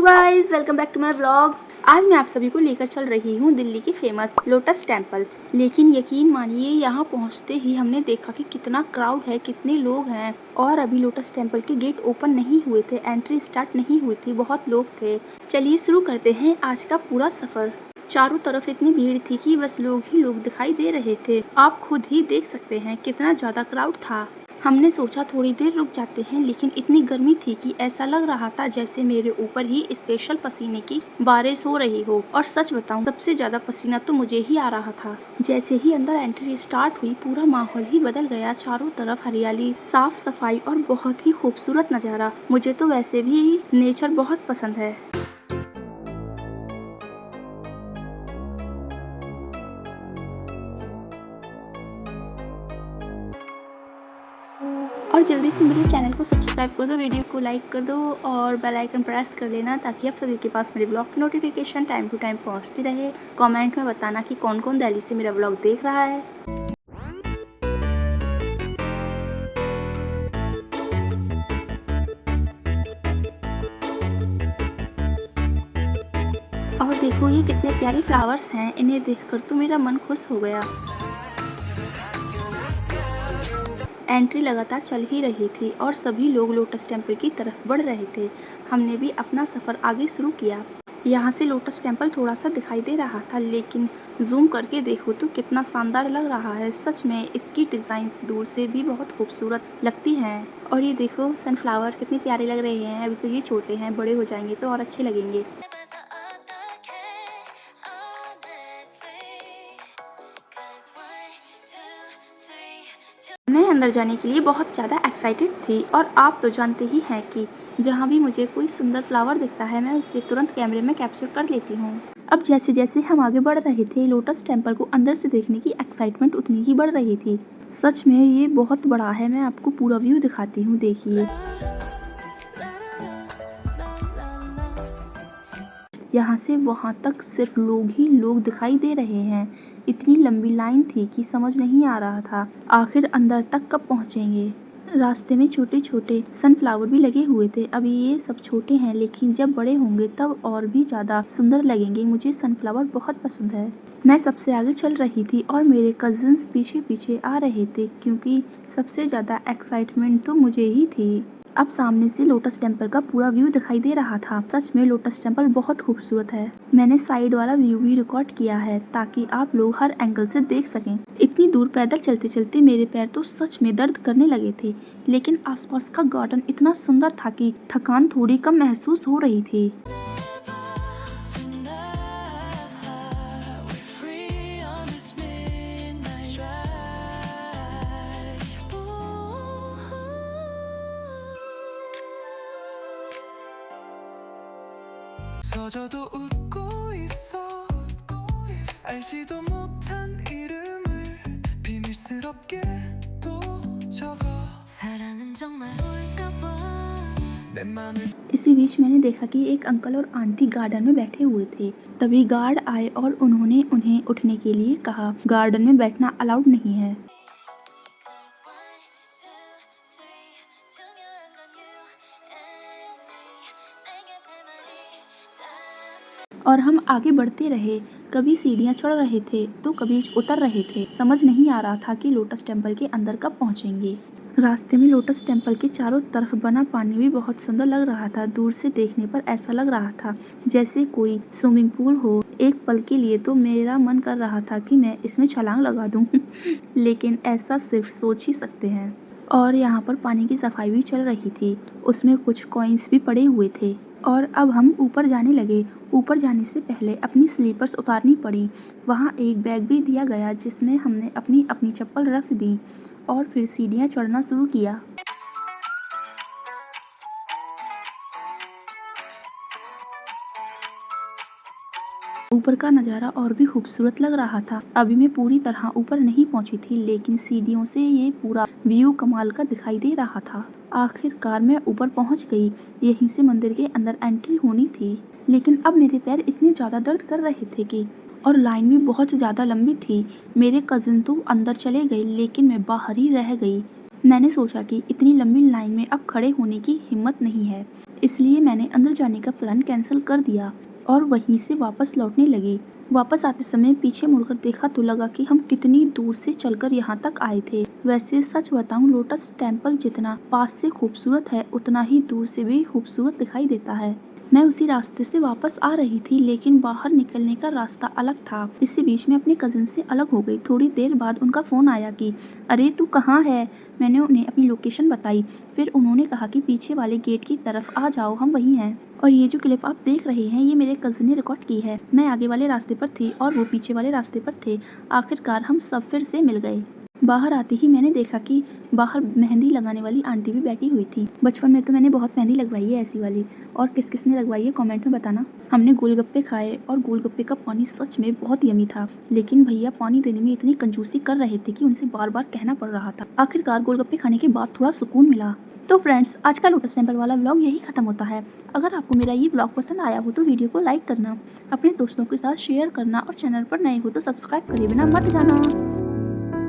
Guys, welcome back to my vlog. आज मैं आप सभी को लेकर चल रही हूँ दिल्ली की फेमस लोटस टेम्पल। लेकिन यकीन मानिए, यहाँ पहुँचते ही हमने देखा कि कितना क्राउड है, कितने लोग हैं। और अभी लोटस टेम्पल के गेट ओपन नहीं हुए थे, एंट्री स्टार्ट नहीं हुई थी, बहुत लोग थे। चलिए शुरू करते हैं आज का पूरा सफर। चारों तरफ इतनी भीड़ थी कि बस लोग ही लोग दिखाई दे रहे थे। आप खुद ही देख सकते हैं कितना ज्यादा क्राउड था। हमने सोचा थोड़ी देर रुक जाते हैं, लेकिन इतनी गर्मी थी कि ऐसा लग रहा था जैसे मेरे ऊपर ही स्पेशल पसीने की बारिश हो रही हो। और सच बताऊं, सबसे ज्यादा पसीना तो मुझे ही आ रहा था। जैसे ही अंदर एंट्री स्टार्ट हुई, पूरा माहौल ही बदल गया। चारों तरफ हरियाली, साफ सफाई और बहुत ही खूबसूरत नज़ारा। मुझे तो वैसे भी नेचर बहुत पसंद है। और जल्दी से मेरे चैनल को सब्सक्राइब कर दो, वीडियो को लाइक कर दो और बेल आइकन प्रेस कर लेना, ताकि आप सभी के पास मेरे ब्लॉग की नोटिफिकेशन टाइम टू टाइम पहुंचती रहे। कमेंट में बताना कि कौन कौन दिल्ली से मेरा ब्लॉग देख रहा है। और देखो, ये कितने प्यारे फ्लावर्स हैं, इन्हें देखकर तो मेरा मन खुश हो गया। एंट्री लगातार चल ही रही थी और सभी लोग लोटस टेम्पल की तरफ बढ़ रहे थे। हमने भी अपना सफ़र आगे शुरू किया। यहाँ से लोटस टेम्पल थोड़ा सा दिखाई दे रहा था, लेकिन जूम करके देखो तो कितना शानदार लग रहा है। सच में इसकी डिज़ाइंस दूर से भी बहुत खूबसूरत लगती हैं। और ये देखो, सनफ्लावर कितने प्यारे लग रहे हैं। अभी तो ये छोटे हैं, बड़े हो जाएंगे तो और अच्छे लगेंगे। मैं अंदर जाने के लिए बहुत ज़्यादा एक्साइटेड थी। और आप तो जानते ही हैं कि जहाँ भी मुझे कोई सुंदर फ्लावर दिखता है, मैं उसे तुरंत कैमरे में कैप्चर कर लेती हूँ। अब जैसे जैसे हम आगे बढ़ रहे थे, लोटस टेम्पल को अंदर से देखने की एक्साइटमेंट उतनी ही बढ़ रही थी। सच में ये बहुत बड़ा है। मैं आपको पूरा व्यू दिखाती हूँ, देखिए। यहाँ से वहाँ तक सिर्फ लोग ही लोग दिखाई दे रहे हैं। इतनी लंबी लाइन थी कि समझ नहीं आ रहा था आखिर अंदर तक कब पहुँचेंगे। रास्ते में छोटे छोटे सनफ्लावर भी लगे हुए थे। अभी ये सब छोटे हैं, लेकिन जब बड़े होंगे तब और भी ज़्यादा सुंदर लगेंगे। मुझे सनफ्लावर बहुत पसंद है। मैं सबसे आगे चल रही थी और मेरे कजिन्स पीछे पीछे आ रहे थे, क्योंकि सबसे ज़्यादा एक्साइटमेंट तो मुझे ही थी। अब सामने से लोटस टेम्पल का पूरा व्यू दिखाई दे रहा था। सच में लोटस टेम्पल बहुत खूबसूरत है। मैंने साइड वाला व्यू भी रिकॉर्ड किया है, ताकि आप लोग हर एंगल से देख सकें। इतनी दूर पैदल चलते चलते मेरे पैर तो सच में दर्द करने लगे थे, लेकिन आसपास का गार्डन इतना सुंदर था कि थकान थोड़ी कम महसूस हो रही थी। 서져도 웃고 있어 알지도 못한 이름을 비밀스럽게 또 적어 사랑은 정말 뭘까봐 내 맘을। इसी बीच मैंने देखा कि एक अंकल और आंटी गार्डन में बैठे हुए थे। तभी गार्ड आए और उन्होंने उन्हें उठने के लिए कहा। गार्डन में बैठना अलाउड नहीं है। और हम आगे बढ़ते रहे। कभी सीढ़ियाँ चढ़ रहे थे तो कभी उतर रहे थे। समझ नहीं आ रहा था कि लोटस टेम्पल के अंदर कब पहुँचेंगे। रास्ते में लोटस टेम्पल के चारों तरफ बना पानी भी बहुत सुंदर लग रहा था। दूर से देखने पर ऐसा लग रहा था जैसे कोई स्विमिंग पूल हो। एक पल के लिए तो मेरा मन कर रहा था कि मैं इसमें छलांग लगा दूं। लेकिन ऐसा सिर्फ सोच ही सकते हैं। और यहाँ पर पानी की सफाई भी चल रही थी। उसमें कुछ कॉइन्स भी पड़े हुए थे। और अब हम ऊपर जाने लगे। ऊपर जाने से पहले अपनी स्लीपर्स उतारनी पड़ी। वहाँ एक बैग भी दिया गया, जिसमें हमने अपनी अपनी चप्पल रख दी और फिर सीढ़ियाँ चढ़ना शुरू किया। ऊपर का नज़ारा और भी खूबसूरत लग रहा था। अभी मैं पूरी तरह ऊपर नहीं पहुंची थी, लेकिन सीढ़ियों से ये पूरा व्यू कमाल का दिखाई दे रहा था। आखिरकार मैं ऊपर पहुंच गई। यहीं से मंदिर के अंदर एंट्री होनी थी, लेकिन अब मेरे पैर इतने ज़्यादा दर्द कर रहे थे कि और लाइन भी बहुत ज़्यादा लंबी थी। मेरे कज़िन तो अंदर चले गए, लेकिन मैं बाहर ही रह गई। मैंने सोचा कि इतनी लंबी लाइन में अब खड़े होने की हिम्मत नहीं है, इसलिए मैंने अंदर जाने का प्लान कैंसिल कर दिया और वहीं से वापस लौटने लगी। वापस आते समय पीछे मुड़कर देखा तो लगा कि हम कितनी दूर से चलकर यहाँ तक आए थे। वैसे सच बताऊं, लोटस टेम्पल जितना पास से खूबसूरत है उतना ही दूर से भी खूबसूरत दिखाई देता है। मैं उसी रास्ते से वापस आ रही थी, लेकिन बाहर निकलने का रास्ता अलग था। इसी बीच में अपने कजिन से अलग हो गई। थोड़ी देर बाद उनका फ़ोन आया कि अरे तू कहाँ है। मैंने उन्हें अपनी लोकेशन बताई। फिर उन्होंने कहा कि पीछे वाले गेट की तरफ आ जाओ, हम वहीं हैं। और ये जो क्लिप आप देख रहे हैं ये मेरे कजिन ने रिकॉर्ड की है। मैं आगे वाले रास्ते पर थी और वो पीछे वाले रास्ते पर थे। आखिरकार हम सब फिर से मिल गए। बाहर आते ही मैंने देखा कि बाहर मेहंदी लगाने वाली आंटी भी बैठी हुई थी। बचपन में तो मैंने बहुत मेहंदी लगवाई है ऐसी वाली, और किस किस ने लगवाई है कमेंट में बताना। हमने गोलगप्पे खाए और गोलगप्पे का पानी सच में बहुत यमी था, लेकिन भैया पानी देने में इतनी कंजूसी कर रहे थे कि उनसे बार बार कहना पड़ रहा था। आखिरकार गोलगप्पे खाने के बाद थोड़ा सुकून मिला। तो फ्रेंड्स, आज का लोटस टेम्पल वाला व्लॉग यही खत्म होता है। अगर आपको मेरा ये व्लॉग पसंद आया हो तो वीडियो को लाइक करना, अपने दोस्तों के साथ शेयर करना और चैनल पर नए हो तो सब्सक्राइब करे बिना मत जाना।